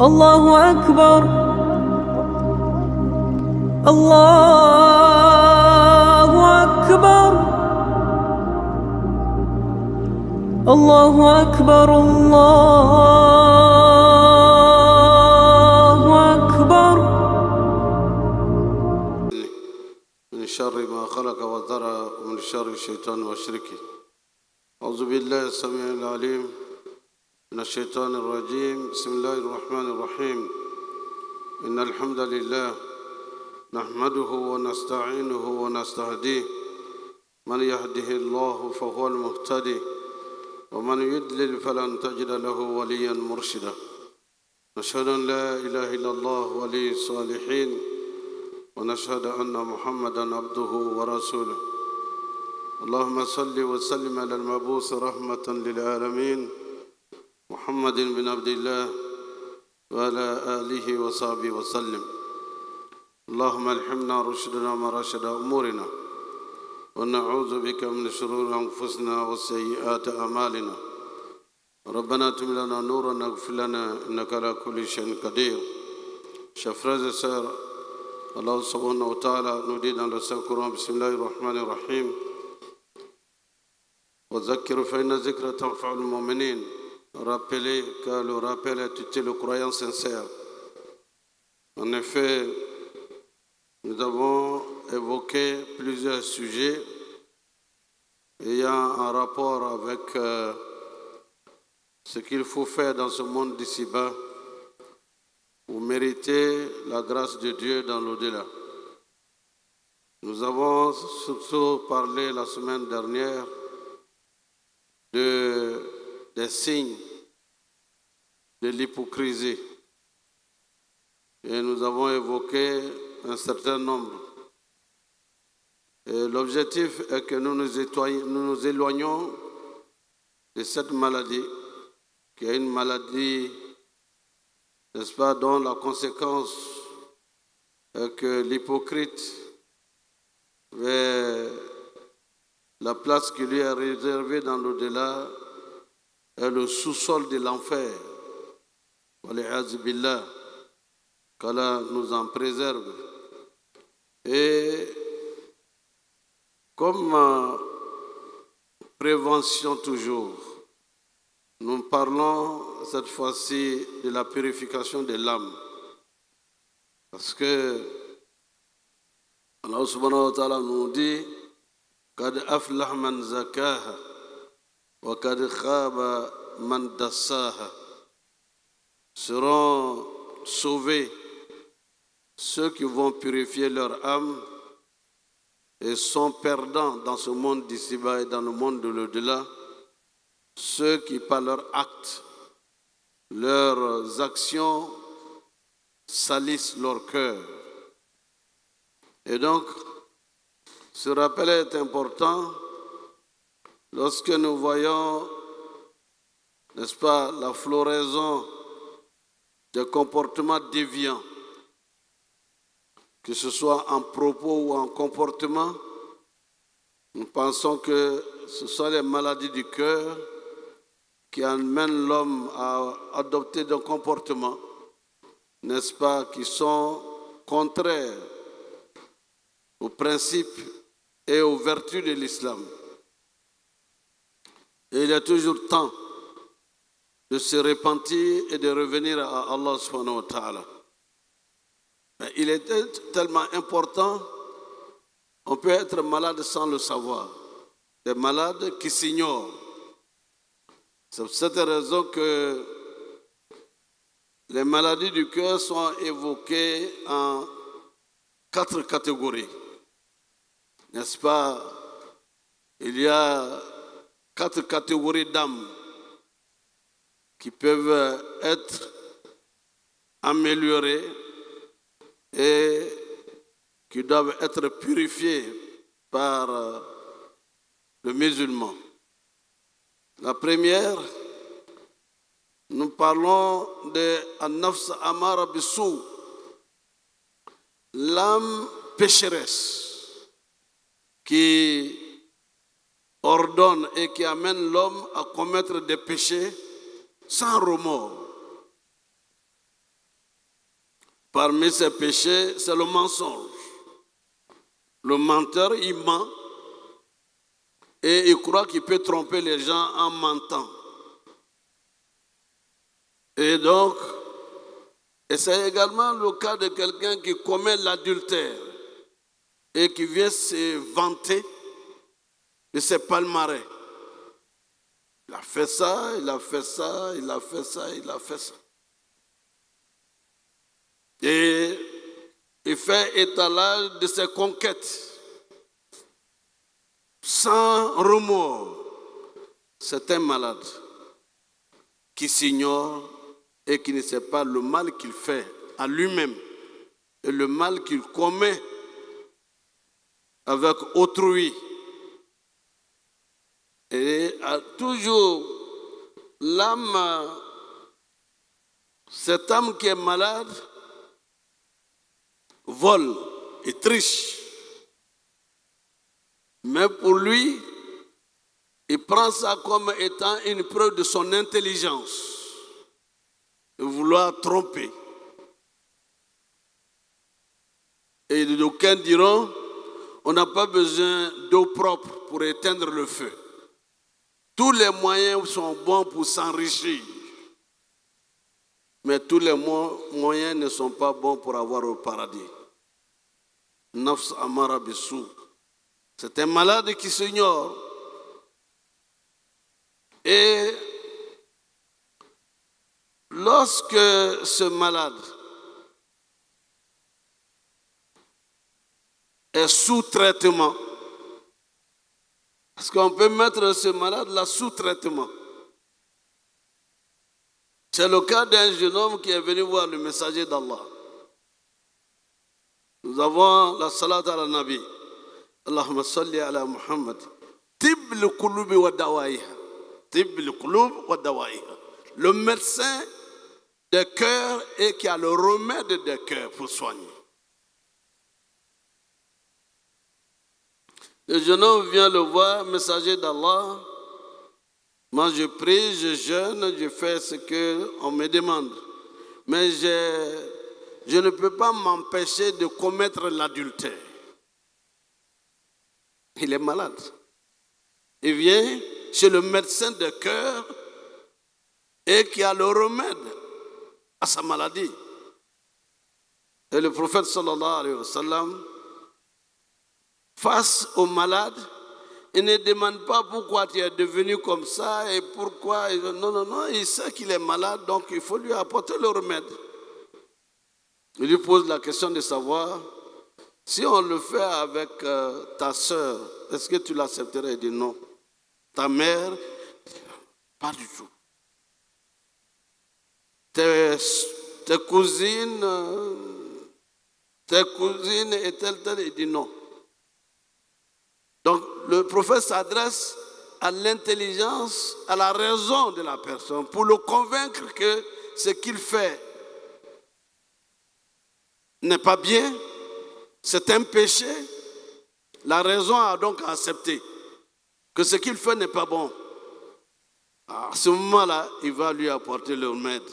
الله أكبر الله أكبر الله أكبر الله أكبر من شر ما خلق وذرى ومن شر الشيطان وشركه. أعوذ بالله السميع العليم من الشيطان الرجيم. بسم الله الرحمن الرحيم. إن الحمد لله نحمده ونستعينه ونستهديه. من يهده الله فهو المهتدي ومن يضلل فلن تجد له وليا مرشدا. نشهد أن لا إله إلا الله ولي الصالحين ونشهد أن محمدا عبده ورسوله. اللهم صل وسلم على المبعوث رحمة للعالمين محمد بن عبد الله وعلى آله وصحبه وسلم. اللهم الحمنا رشدنا مراشد أمورنا ونعوذ بك من شرور أنفسنا وسيئات أعمالنا. ربنا اتم لنا نورا واغفر لنا إنك على كل شيء قدير. Chers frères et sœurs, Allah subhanahu wa ta'ala nous dit dans le Saint-Coran, Bismillahir Rahmanir Rahim, wa zakkir fa inna zikra tanfa'ul mu'minin. Rappelez que le rappel est utile aux croyants sincères. En effet, nous avons évoqué plusieurs sujets ayant un rapport avec ce qu'il faut faire dans ce monde d'ici-bas pour mériter la grâce de Dieu dans l'au-delà. Nous avons surtout parlé la semaine dernière des signes de l'hypocrisie. Et nous avons évoqué un certain nombre. Et l'objectif est que nous nous éloignions de cette maladie, qui est une maladie, n'est-ce pas, dont la conséquence est que l'hypocrite, vers la place qui lui est réservée dans l'au-delà, est le sous-sol de l'enfer. Wali'az billah, qu'Allah nous en préserve. Et comme prévention toujours, nous parlons cette fois-ci de la purification de l'âme. Parce que Allah subhanahu wa ta'ala nous dit Qad aflah man zakaha wa qad khaba man dassaha. Seront sauvés ceux qui vont purifier leur âme et sont perdants dans ce monde d'ici-bas et dans le monde de l'au-delà, ceux qui par leurs actes, leurs actions salissent leur cœur. Et donc, ce rappel est important lorsque nous voyons, n'est-ce pas, la floraison des comportements déviants, que ce soit en propos ou en comportement. Nous pensons que ce sont les maladies du cœur qui amènent l'homme à adopter des comportements, n'est-ce pas, qui sont contraires aux principes et aux vertus de l'islam. Et il y a toujours temps de se repentir et de revenir à Allah subhanahu wa ta'ala. Il est tellement important, on peut être malade sans le savoir. Des malades qui s'ignorent. C'est pour cette raison que les maladies du cœur sont évoquées en 4 catégories. N'est-ce pas? Il y a 4 catégories d'âmes qui peuvent être améliorées et qui doivent être purifiées par le musulman. La première, nous parlons de An-Nafs Amara Bissou, l'âme pécheresse qui ordonne et qui amène l'homme à commettre des péchés sans remords. Parmi ses péchés, c'est le mensonge. Le menteur, il ment et il croit qu'il peut tromper les gens en mentant. Et donc, c'est également le cas de quelqu'un qui commet l'adultère et qui vient se vanter de ses palmarès. Il a fait ça, il a fait ça, il a fait ça, il a fait ça. Et il fait étalage de ses conquêtes sans remords. C'est un malade qui s'ignore et qui ne sait pas le mal qu'il fait à lui-même et le mal qu'il commet avec autrui. Et toujours l'âme, cette âme qui est malade, vole et triche. Mais pour lui, il prend ça comme étant une preuve de son intelligence, de vouloir tromper. Et d'aucuns diront, on n'a pas besoin d'eau propre pour éteindre le feu. Tous les moyens sont bons pour s'enrichir. Mais tous les moyens ne sont pas bons pour avoir au paradis. Nafs amara bisou. C'est un malade qui s'ignore. Et lorsque ce malade est sous traitement, parce qu'on peut mettre ce malade là sous traitement. C'est le cas d'un jeune homme qui est venu voir le messager d'Allah. Nous avons la salat ala nabi. Allahumma salli ala Muhammad. Tib le qulubi wa dawaïha. Tib le qulub wa dawaïha. Le médecin des cœurs et qui a le remède des cœurs pour soigner. Le jeune homme vient le voir, messager d'Allah. Moi, je prie, je jeûne, je fais ce qu'on me demande. Mais je ne peux pas m'empêcher de commettre l'adultère. Il est malade. Il vient chez le médecin de cœur et qui a le remède à sa maladie. Et le prophète sallallahu alayhi wa sallam, face au malade, il ne demande pas pourquoi tu es devenu comme ça et pourquoi. Non, il sait qu'il est malade, donc il faut lui apporter le remède. Il lui pose la question de savoir, si on le fait avec ta sœur, est-ce que tu l'accepterais? Il dit non. Ta mère, pas du tout. Tes cousines et tel, il dit non. Donc, le prophète s'adresse à l'intelligence, à la raison de la personne, pour le convaincre que ce qu'il fait n'est pas bien, c'est un péché. La raison a donc accepté que ce qu'il fait n'est pas bon. À ce moment-là, il va lui apporter le remède.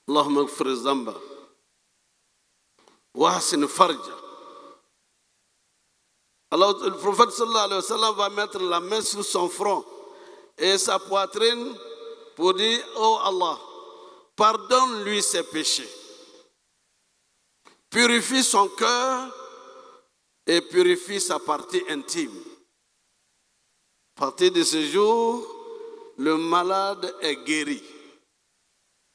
Allahumma gfir zamba wa hasin farja. Alors le prophète sallallahu alayhi wa sallam va mettre la main sur son front et sa poitrine pour dire, oh Allah, pardonne-lui ses péchés. Purifie son cœur et purifie sa partie intime. À partir de ce jour, le malade est guéri.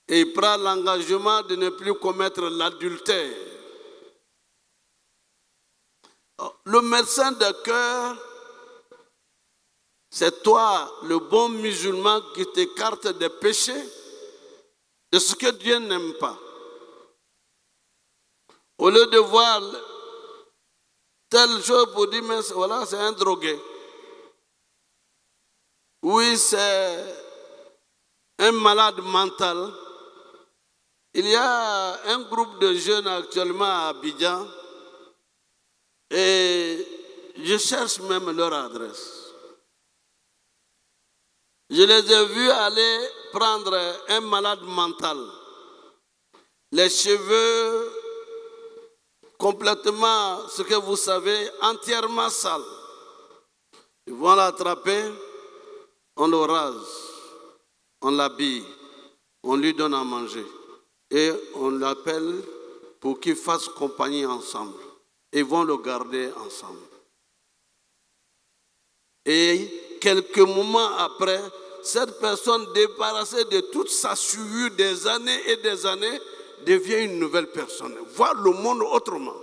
Et il prend l'engagement de ne plus commettre l'adultère. Le médecin de cœur, c'est toi, le bon musulman, qui t'écarte des péchés, de ce que Dieu n'aime pas. Au lieu de voir telle chose pour dire, mais voilà, c'est un drogué. Oui, c'est un malade mental. Il y a un groupe de jeunes actuellement à Abidjan et je cherche même leur adresse. Je les ai vus aller prendre un malade mental, les cheveux complètement, ce que vous savez, entièrement sales. Ils vont l'attraper, on le rase, on l'habille, on lui donne à manger et on l'appelle pour qu'ils fassent compagnie ensemble. Ils vont le garder ensemble. Et quelques moments après, cette personne débarrassée de toute sa sueur des années et des années devient une nouvelle personne. Voit le monde autrement.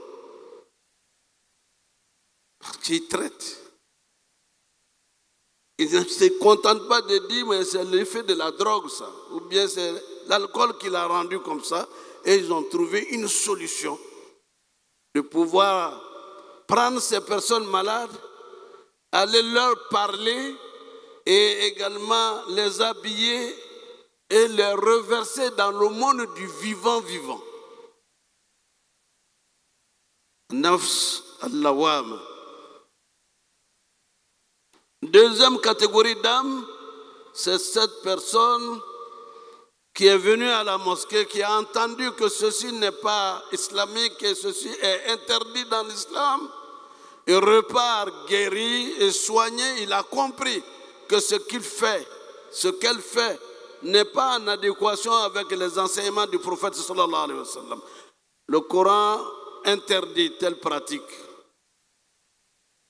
Parce qu'il traite. Il ne se contente pas de dire, mais c'est l'effet de la drogue, ça. Ou bien c'est l'alcool qui l'a rendu comme ça. Et ils ont trouvé une solution de pouvoir prendre ces personnes malades, aller leur parler et également les habiller et les reverser dans le monde du vivant. Nafs al-Lawam. Deuxième catégorie d'âme, c'est cette personne qui est venue à la mosquée, qui a entendu que ceci n'est pas islamique et ceci est interdit dans l'islam. Il repart guéri et soigné. Il a compris que ce qu'il fait, ce qu'elle fait, n'est pas en adéquation avec les enseignements du prophète sallallahu alayhi wa sallam. Le Coran interdit telle pratique.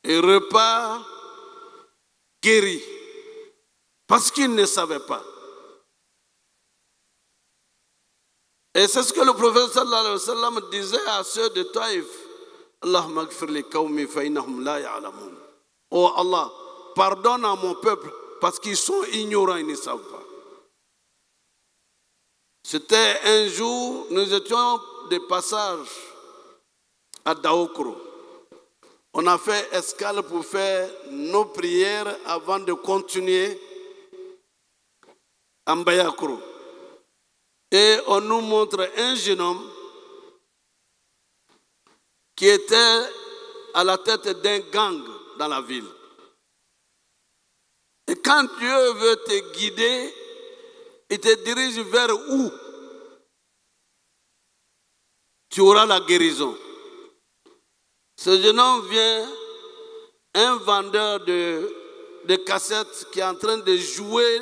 Il repart guéri parce qu'il ne savait pas. Et c'est ce que le prophète sallallahu alayhi wa sallam disait à ceux de Taïf. Allahumma gfir li qawmi fa innahum la ya'lamun. Oh Allah, pardonne à mon peuple parce qu'ils sont ignorants, ils ne savent pas. C'était un jour, nous étions de passage à Daokro. On a fait escale pour faire nos prières avant de continuer à Mbayakro. Et on nous montre un jeune homme qui était à la tête d'un gang dans la ville. Et quand Dieu veut te guider, il te dirige vers où tu auras la guérison. Ce jeune homme vient, un vendeur de cassettes qui est en train de jouer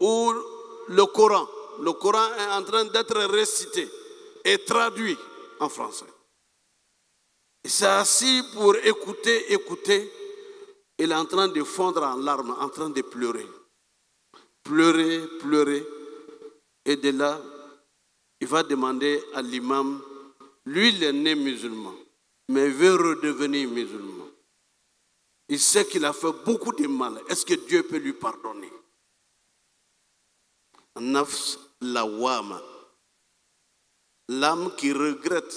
ou le Coran. Le Coran est en train d'être récité et traduit en français. Il s'est assis pour écouter. Il est en train de fondre en larmes, en train de pleurer. Pleurer. Et de là, il va demander à l'imam, lui il est né musulman, mais il veut redevenir musulman. Il sait qu'il a fait beaucoup de mal. Est-ce que Dieu peut lui pardonner? Nafs lawama, l'âme qui regrette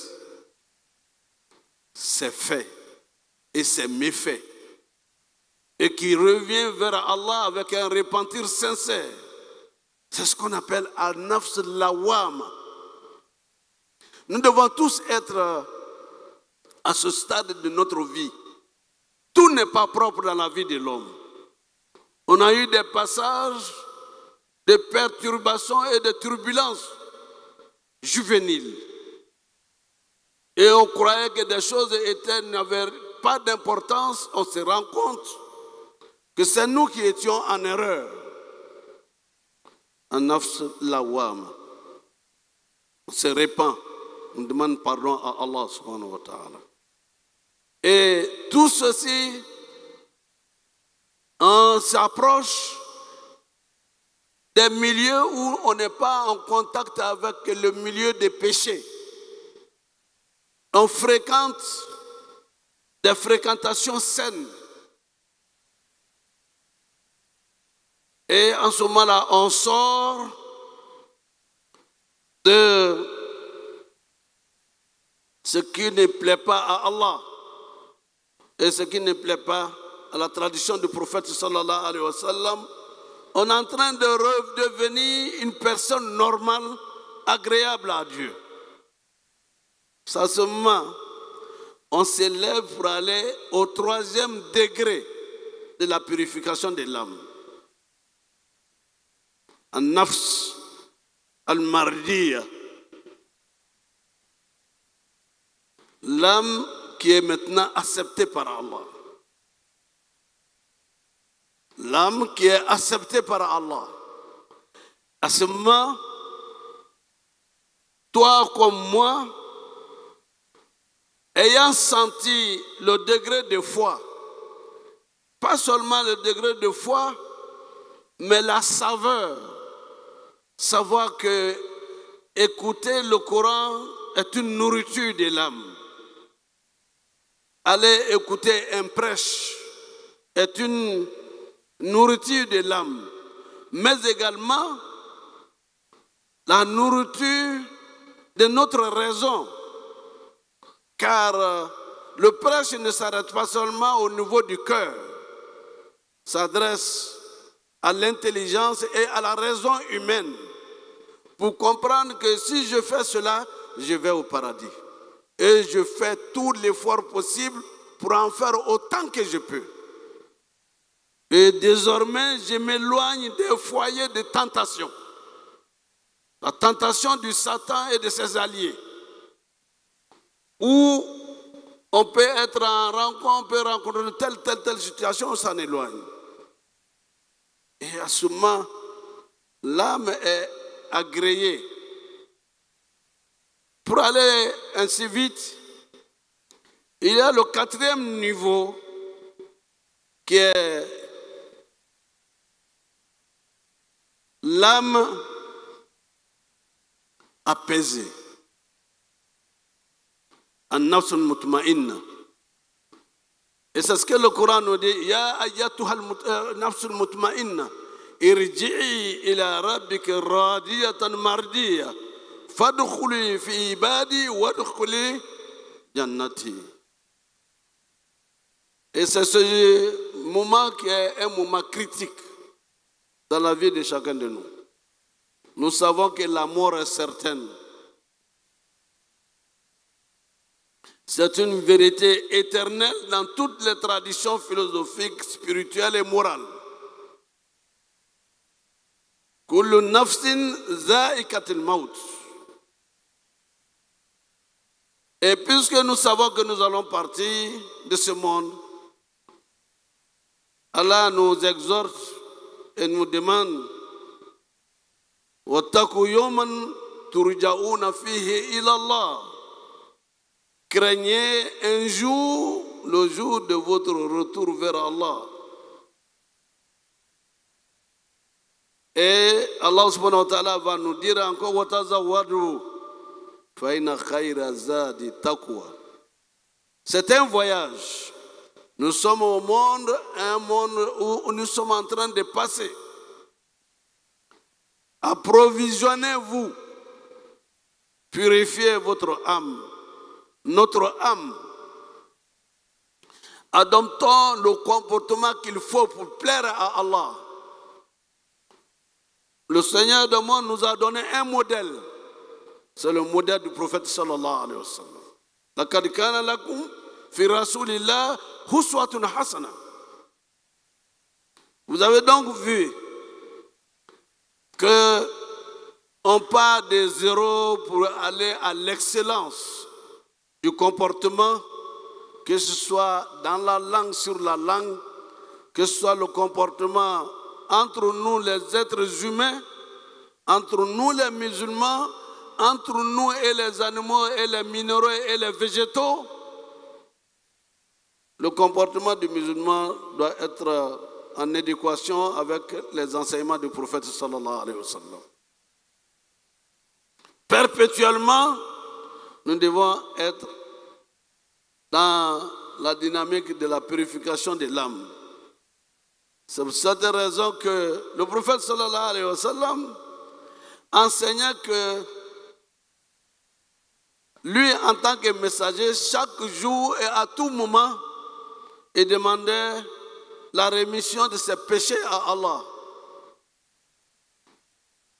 ses faits et ses méfaits et qui revient vers Allah avec un repentir sincère. C'est ce qu'on appelle al-nafs lawama. Nous devons tous être à ce stade de notre vie. Tout n'est pas propre dans la vie de l'homme. On a eu des passages de perturbations et de turbulences juvéniles. Et on croyait que des choses n'avaient pas d'importance. On se rend compte que c'est nous qui étions en erreur. En nafs lawam. On se répand. On demande pardon à Allah subhanahu wa ta'ala. Et tout ceci, on s'approche des milieux où on n'est pas en contact avec le milieu des péchés. On fréquente des fréquentations saines. Et en ce moment-là, on sort de ce qui ne plaît pas à Allah et ce qui ne plaît pas à la tradition du prophète sallallahu alayhi wa sallam. On est en train de redevenir une personne normale, agréable à Dieu. À ce moment, on s'élève pour aller au 3e degré de la purification de l'âme. An-nafs al-mardiya, L'âme qui est maintenant acceptée par Allah. L'âme qui est acceptée par Allah. À ce moment, toi comme moi, ayant senti le degré de foi, pas seulement le degré de foi, mais la saveur, savoir que écouter le Coran est une nourriture de l'âme. Aller écouter un prêche est une nourriture de l'âme, mais également la nourriture de notre raison. Car le prêche ne s'arrête pas seulement au niveau du cœur, s'adresse à l'intelligence et à la raison humaine pour comprendre que si je fais cela, je vais au paradis. Et je fais tout l'effort possible pour en faire autant que je peux. Et désormais, je m'éloigne des foyers de tentation. La tentation du Satan et de ses alliés. Où on peut être en rencontre, on peut rencontrer telle situation, on s'en éloigne. Et à ce moment, l'âme est agréée. Pour aller ainsi vite, il y a le 4e niveau qui est l'âme apaisée. An-nafs al-mutma'inna. Et c'est ce que le Coran nous dit. Ya ayyatuha al-nafs al-mutma'inna. Irji'i ila rabbika radiyatan mardiya. Fadkhuli fi ibadi wadkhuli jannati. Et c'est ce moment qui est un moment critique dans la vie de chacun de nous. Nous savons que la mort est certaine. C'est une vérité éternelle dans toutes les traditions philosophiques, spirituelles et morales. Kullu nafsin za'iqatul maut. Et puisque nous savons que nous allons partir de ce monde, Allah nous exhorte et nous demande Wattaqu yawman turja'una fihi ila Allah. Craignez un jour, le jour de votre retour vers Allah. Et Allah subhanahu wa ta'ala va nous dire encore Watazawwadu fa inna khayra zadi taqwa. C'est un voyage. Nous sommes au monde, un monde où nous sommes en train de passer. Approvisionnez-vous, purifiez votre âme. Notre âme. Adoptons le comportement qu'il faut pour plaire à Allah. Le Seigneur de monde nous a donné un modèle. C'est le modèle du prophète sallallahu alayhi wa sallam. Laqad kana lakum fi rasulillah uswatun hasana. Vous avez donc vu que on part de zéro pour aller à l'excellence du comportement, que ce soit dans la langue, sur la langue, que ce soit le comportement entre nous les êtres humains, entre nous les musulmans, entre nous et les animaux et les minéraux et les végétaux. Le comportement du musulman doit être en adéquation avec les enseignements du prophète sallallahu alayhi wa sallam. Perpétuellement, nous devons être dans la dynamique de la purification de l'âme. C'est pour cette raison que le prophète sallallahu alayhi wa sallam enseignait que lui, en tant que messager, chaque jour et à tout moment, il demandait la rémission de ses péchés à Allah.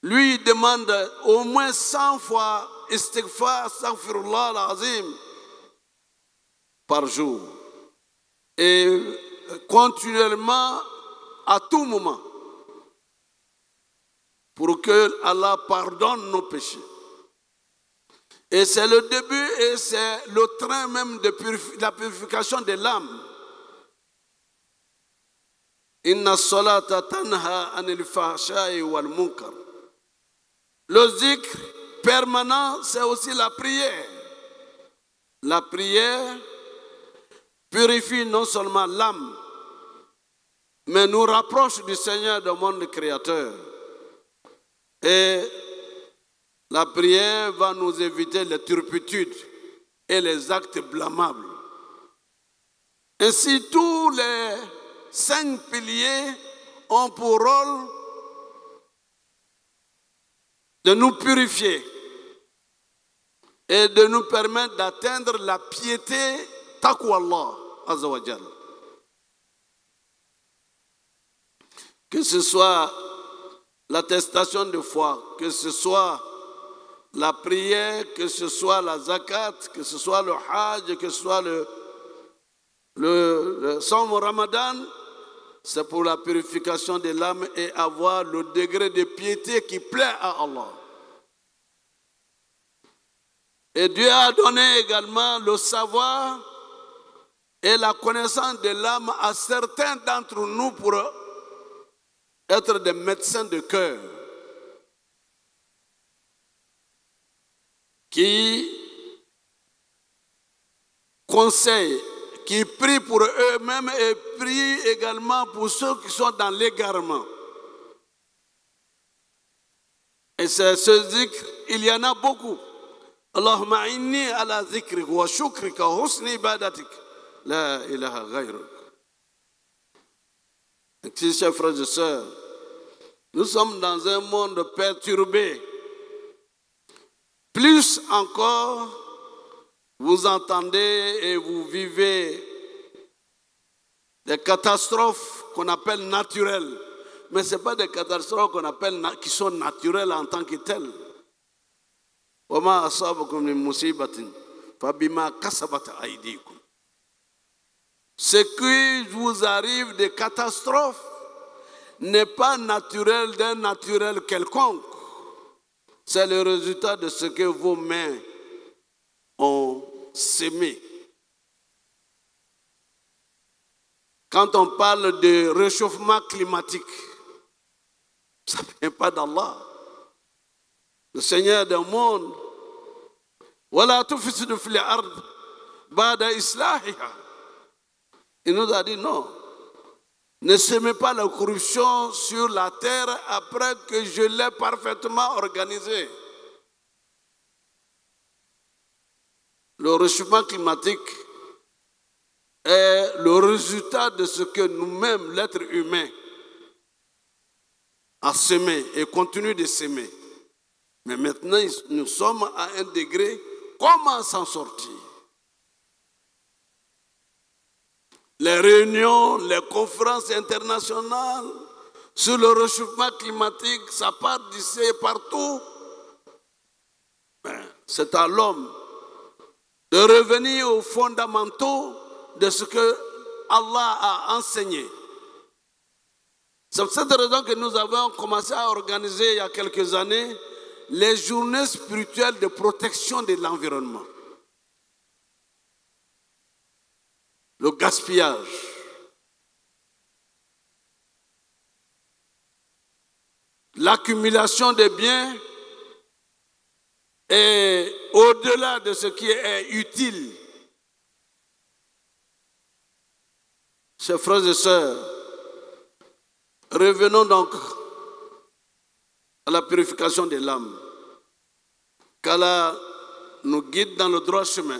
Lui, il demande au moins 100 fois istighfar, astaghfirullah al-azim par jour. Et continuellement, à tout moment, pour que Allah pardonne nos péchés. Et c'est le début et c'est le train même de la purification de l'âme. Inna salata tanha anil fahsha'i wal munkar. Le zikr permanent, c'est aussi la prière. La prière purifie non seulement l'âme, mais nous rapproche du Seigneur, du monde créateur. Et la prière va nous éviter les turpitudes et les actes blâmables. Ainsi, tous les 5 piliers ont pour rôle de nous purifier et de nous permettre d'atteindre la piété taqwa Allah Azza wa Jal. Que ce soit l'attestation de foi, que ce soit la prière, que ce soit la zakat, que ce soit le hajj, que ce soit le Somme Ramadan, c'est pour la purification de l'âme et avoir le degré de piété qui plaît à Allah. Et Dieu a donné également le savoir et la connaissance de l'âme à certains d'entre nous pour être des médecins de cœur qui conseillent, qui prient pour eux-mêmes et prient également pour ceux qui sont dans l'égarement. Et c'est ce zikr, il y en a beaucoup. Allahumma inni ala zikrik wa shukrika husni ibadatik. La ilaha ghayruk. Chers frères et sœurs, nous sommes dans un monde perturbé. Plus encore, vous entendez et vous vivez des catastrophes qu'on appelle naturelles. Mais ce n'est pas des catastrophes qu'on appelle qui sont naturelles en tant que telles. وَمَا أَصَابَكُم مِّن مُّصِيبَةٍ فَبِمَا كَسَبَتْ أَيْدِيكُمْ. Ce qui vous arrive de catastrophes n'est pas naturel d'un naturel quelconque. C'est le résultat de ce que vos mains ont sémé. Quand on parle de réchauffement climatique, ça ne vient pas d'Allah. Le Seigneur du monde, وَلَا تُفْسِدُ فِي الْأَرْضِ بَعْدَ إِصْلَاحِهَا. Il nous a dit non. Ne semez pas la corruption sur la terre après que je l'ai parfaitement organisée. Le réchauffement climatique est le résultat de ce que nous-mêmes, l'être humain, a semé et continue de semer. Mais maintenant, nous sommes à un degré, comment s'en sortir? Les réunions, les conférences internationales sur le réchauffement climatique, ça part d'ici et partout. C'est à l'homme de revenir aux fondamentaux de ce que Allah a enseigné. C'est pour cette raison que nous avons commencé à organiser il y a quelques années les journées spirituelles de protection de l'environnement. Le gaspillage. L'accumulation des biens et au-delà de ce qui est utile. Chers frères et sœurs, revenons donc à la purification de l'âme. Qu'Allah nous guide dans le droit chemin.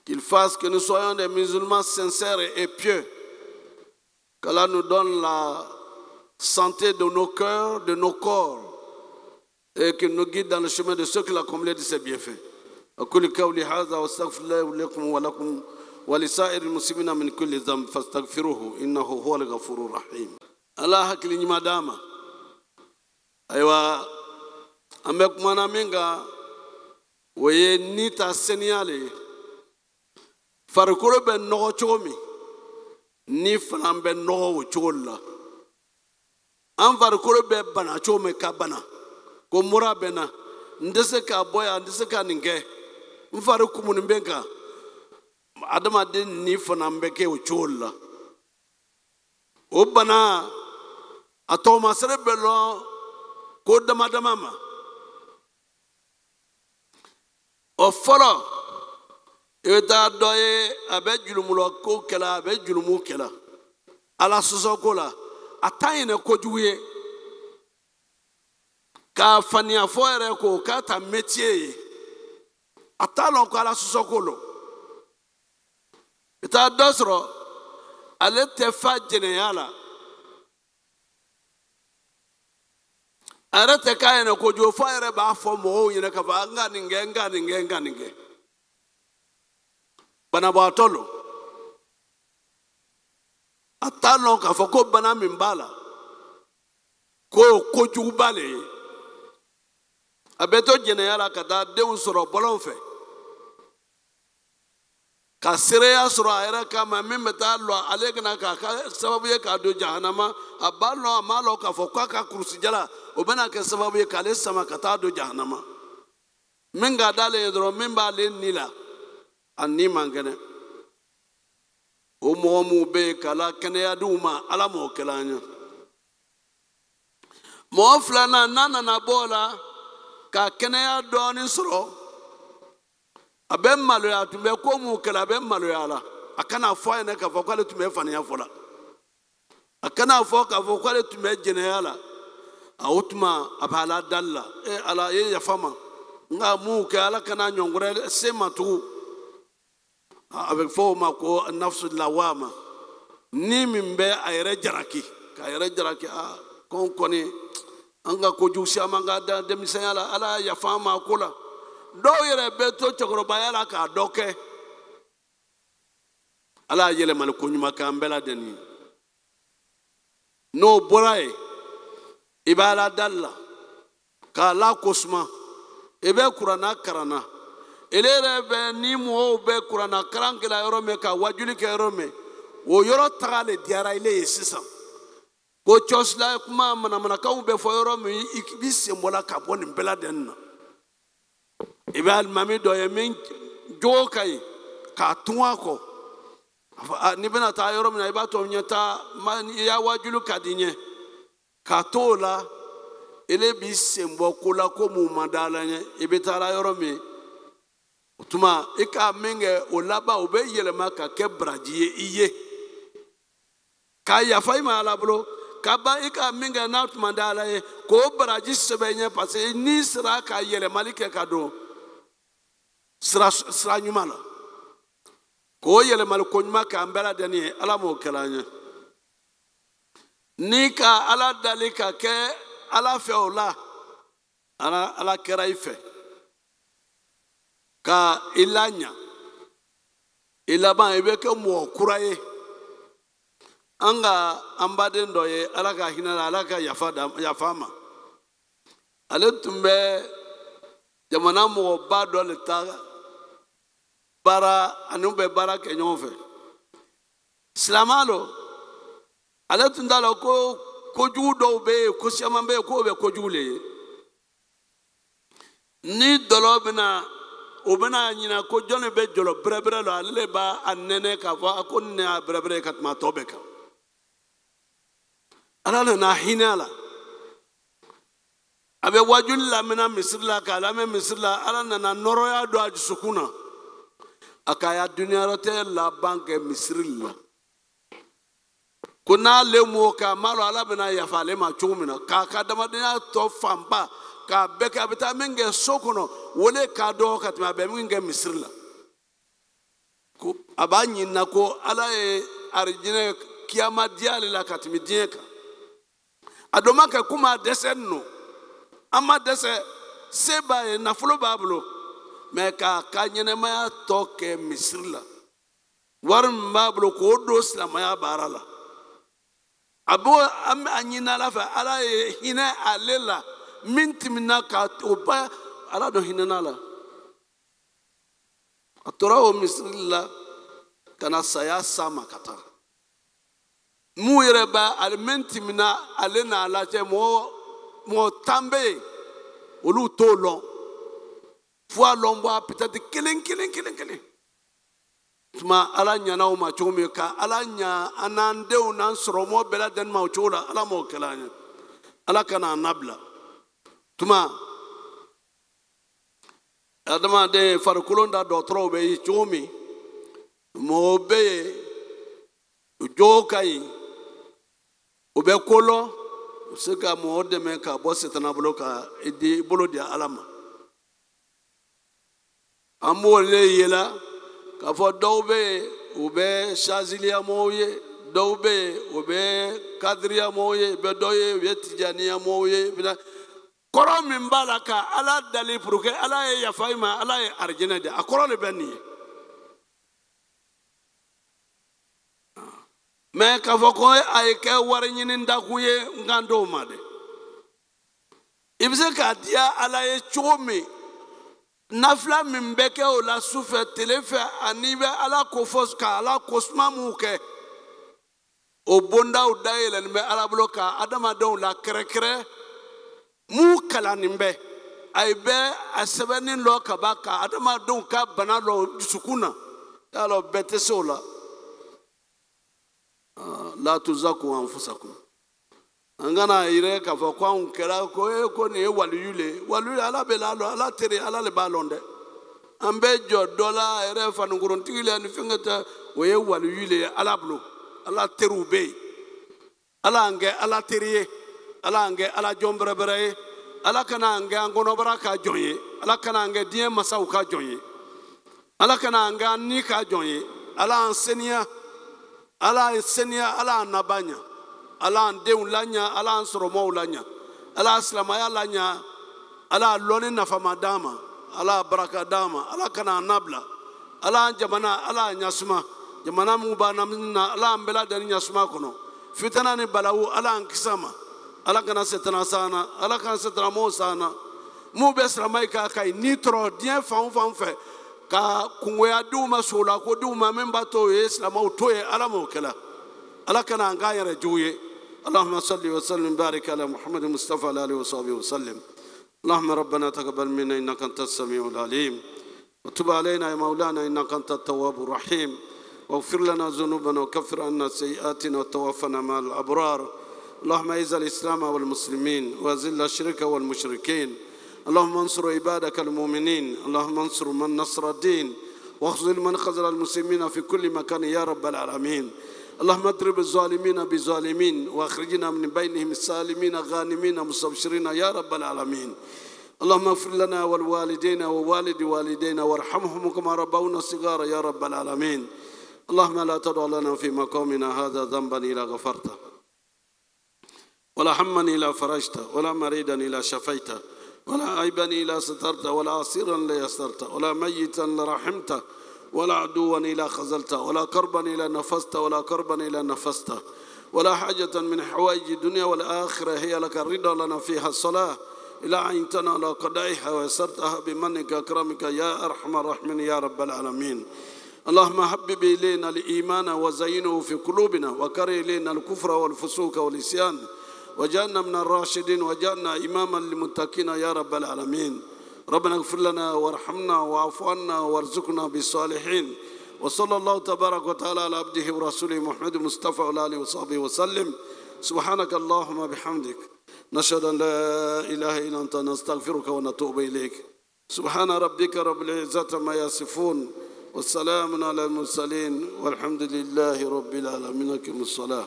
Qu'il fasse que nous soyons des musulmans sincères et pieux. Qu'Allah nous donne la santé de nos cœurs, de nos corps, et qu'il nous guide dans le chemin de ceux qui l'ont comblé de ses bienfaits. أقول قولي هذا وأستغفر الله لكم ولكم ولسائر المسلمين من كل ذنب فاستغفروه إنه هو الغفور الرحيم. الله hakili nyuma dama. Aywa amek mana minga waye nita seniale farikolo bɛ nɔgɔ cogo min ni fana bɛ nɔgɔ o cogo la an farikolo bɛ bana cogo min ka bana ko mura bɛ na ndese ka boya ndese ka ninge mfare kumuni benka adama den ni fana mbeke o cholla o bana atoma serebelo ko dama ma o folo e da doye abe julumulo ko kala abe julumu kala ala soso ko la atayene ko juwe ka fania foere ko ka ta métier atalon ko ala soso ko lo ita dosro ale te fa generala arate kayene ko jo foere ba fo mo yene ka ba nganinge bana ba tolo atalon ka fo ko bana mimbala ko jubale abeto generala ka da de un soro bolon fe ka sireya soro ayra ka ma memeta lo alegna ka sababu ye ka do jahannama aballo amalo ka fo ka kursi jala o bana ka sababu ye ka le sama ka ta do jahannama minga dale dro mimba le nila anni mangene o mo mu be kala kene ya duma ala mo kelanya mo flana nana na bola ka kene ya doni soro abem malo ya tumbe ko mu kala abem malo ya la akana fo ene ka fo kwale tumbe fani ya fola akana fo ka fo kwale tumbe jene ya la awutuma abala dalla ala ye ya fama nga mu kala kana nyongure sema tu avec fo ma ko nafsu lawama ni mimbe ayre jaraki ka ayre jaraki kon koni anga ko jusi amanga da demisala ala ya fama kula do yere beto chokro bayala ka doke ala yele mal ko nyuma ka mbela deni no boray ibala dalla ka la kosma ebe kurana karana elere be ni mo be kurana karangela yorome ka wajuli ke yorome wo yoro tagale diara ile sisa ko chosla kuma mana ka ube fo yorome ibi sembola ka boni bela denna ibal mami do yemin jokai ka tuwa ko ni bena ta yorome na ibato nyata ya wajulu kadinye ka tola ele bi sembo kula ko mu madala nye ibitara yorome utuma ika minge olaba obe yelema ka kebrajiye iye ka ya faima ala bro kaba ika minge na utuma dala ye ko braji sebenye parce ni sira ka yele malike ka do sira nyumala ko yele mal ko nyuma ka mbela deni ala mo kelanya ni ka ala dalika ke ala feola ala kera ife ka ilanya ilaba ebe ke mo kuraye anga ambade ndoye ala ka hinala ala ka yafama ale tumbe jamana mo ba do le ta bara anu be bara ke nyonfe islamalo ale tundalo ko judo be ko siamambe ko be ko jule ni dolo bina obena nyina ko jone be jolo brebre lo ale ba anene ka fa ko ne brebre kat ma tobeka ala na hinala abe wajul la mena misrla ka la me misrla ala na noro ya do ajsukuna akaya dunia rote la banque misrilla kuna lemo ka malo ala bena ya fale ma chumina ka dama dina to famba ka beka beta menge sokono wole ka do ka tma be menge misrilla ko abanyi na ko ala e arjine kiyama diale la katmi dieka adoma ka kuma desenno ama dese seba e na fulo bablo me ka kanyene ma to ke misrilla war bablo ko do slama ya barala abo am anyina la fa ala hina alela mintimina ka oba ala do hinana la atora o misrilla kana saya sama kata mu yereba al mintimina alena ala che mo tambe olu tolo fois lombo peut-être kelen tuma ala ɲana o ma cogo min ka ala ɲa anan denw n'an sɔrɔmɔ bɛɛ lajɛlen ma o cogo la ala m'o kɛla an ye ala kana an nabila tuma adamaden farikolo da dɔgɔtɔrɔw bɛ yi cogo min mɔgɔw bɛ yen o jogo ka ɲi o bɛ ko lɔn o bɛ se ka mɔgɔw dɛmɛ ka bɔ sitana bolo ka i bolo di ala ma an b'o de yela k'a fɔ dɔw bɛ yen u bɛ saziliyamɔgɔw ye dɔw bɛ yen u bɛ kadiriyamɔgɔw ye u bɛ dɔw ye u ye tijaniyamɔgɔw ye kɔrɔ min b'a la ka ala dali pour que ala ye yafa i ma ala ye arijinɛ di a kɔrɔ de bɛ nin ye mais k'a fɔ ko a ye kɛ wari ɲini dakun ye n kan t'o ma dɛ i bɛ se k'a diya ala ye cogo min nafila min bɛ kɛ o la su fɛ tile fɛ ani bɛ ala ko fɔ ka ala ko suma mun kɛ o bondaw dayɛlɛnnen bɛ ala bolo ka adamadenw la kɛrɛkɛrɛ mun kalannen bɛ a bɛ a sɛbɛnnin dɔ ka ban ka adamadenw ka bana dɔ dusukun na yala bɛɛ tɛ se o la la tuzaku anfusakum an kana yɛrɛ k'a fɔ ko anw kɛra ko nin ye waliyu le waliyu ala bɛ la dɔn ala teri ala le b'a dɔn dɛ an bɛ jɔ dɔ la yɛrɛ fanikoronitigi la ni fɛn tɛ o ye waliyu le ye ala bolo ala teriw bɛ yen ala y'an kɛ ala teri ye ala y'an kɛ ala jɔn bɛrɛbɛrɛ ye ala kana an kɛ an kɔnɔbara ka jɔn ye ala kana an kɛ diɲɛ masaw ka jɔn ye ala kana an kɛ an ni ka jɔn ye ala y'an seniya ala y'an seniya ala y'an naba ɲa ala y'an denw laɲa ala y'an sɔrɔmaw laɲa ala y'a silamaya laɲa ala y'a lɔnni nafama d'an ma ala y'a baraka d'an ma ala kana an nabila ala y'an jamana ala y'a ɲasuma jamana min b'an na ala y'an bɛɛ lajɛlen ɲasuma kɔnɔ fitana ni balawu ala y'an kisi a ma ala kana setana sana ala kana setana mo sana mu bɛ silamɛ ka kai ni tɔrɔ diɲɛ fan o fan fɛ ka kungoya diw ma sola ko diw ma min b'a to o ye silamɛw to ye ala m'o kɛla ala kana an k'an yɛrɛ jugu ye اللهم صل وسلم بارك على محمد المصطفى على اله وصحبه وسلم اللهم ربنا تقبل منا انك انت السميع العليم وتب علينا يا مولانا انك انت التواب الرحيم واغفر لنا ذنوبنا وكفر عنا سيئاتنا وتوفنا مع الابرار اللهم اعز الاسلام والمسلمين واذل الشرك والمشركين اللهم انصر عبادك المؤمنين اللهم انصر من نصر الدين واخذل من خذل المسلمين في كل مكان يا رب العالمين اللهم اضرب الظالمين بظالمين واخرجنا من بينهم السالمين غانمين مستبشرين يا رب العالمين اللهم اغفر لنا والوالدين ووالد والدينا وارحمهم كما ربونا صغارا يا رب العالمين اللهم لا تدع لنا في مقامنا هذا ذنبا الا غفرته ولا هما الا فرجته ولا مريدا الا شفيته ولا عيبا الا سترته ولا عسيرا الا يسرته ولا ميتا الا رحمته ولا عدوا إلا خزلته ولا كربا إلا نفسته ولا كربا إلا نفسته ولا حاجة من حوائج الدنيا والآخرة هي لك الرضا لنا فيها الصلاة إلى عينتنا على قضائها ويسرتها بمنك أكرمك يا أرحم الراحمين يا رب العالمين اللهم حبب إلينا الإيمان وزينه في قلوبنا وكره إلينا الكفر والفسوق والعصيان وجعلنا من الراشدين وجعلنا إماما للمتقين يا رب العالمين ربنا اغفر لنا وارحمنا واعف عنا وارزقنا بالصالحين وصلى الله تبارك وتعالى على عبده ورسوله محمد المصطفى وعلى اله وصحبه وسلم سبحانك اللهم بحمدك نشهد ان لا اله الا انت نستغفرك ونتوب اليك سبحان ربك رب العزه ما يصفون والسلام على المرسلين والحمد لله رب العالمين. أقم الصلاة.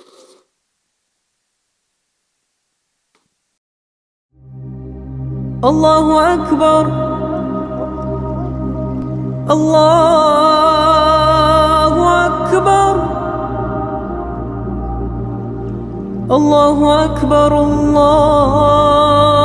الله أكبر الله أكبر الله أكبر الله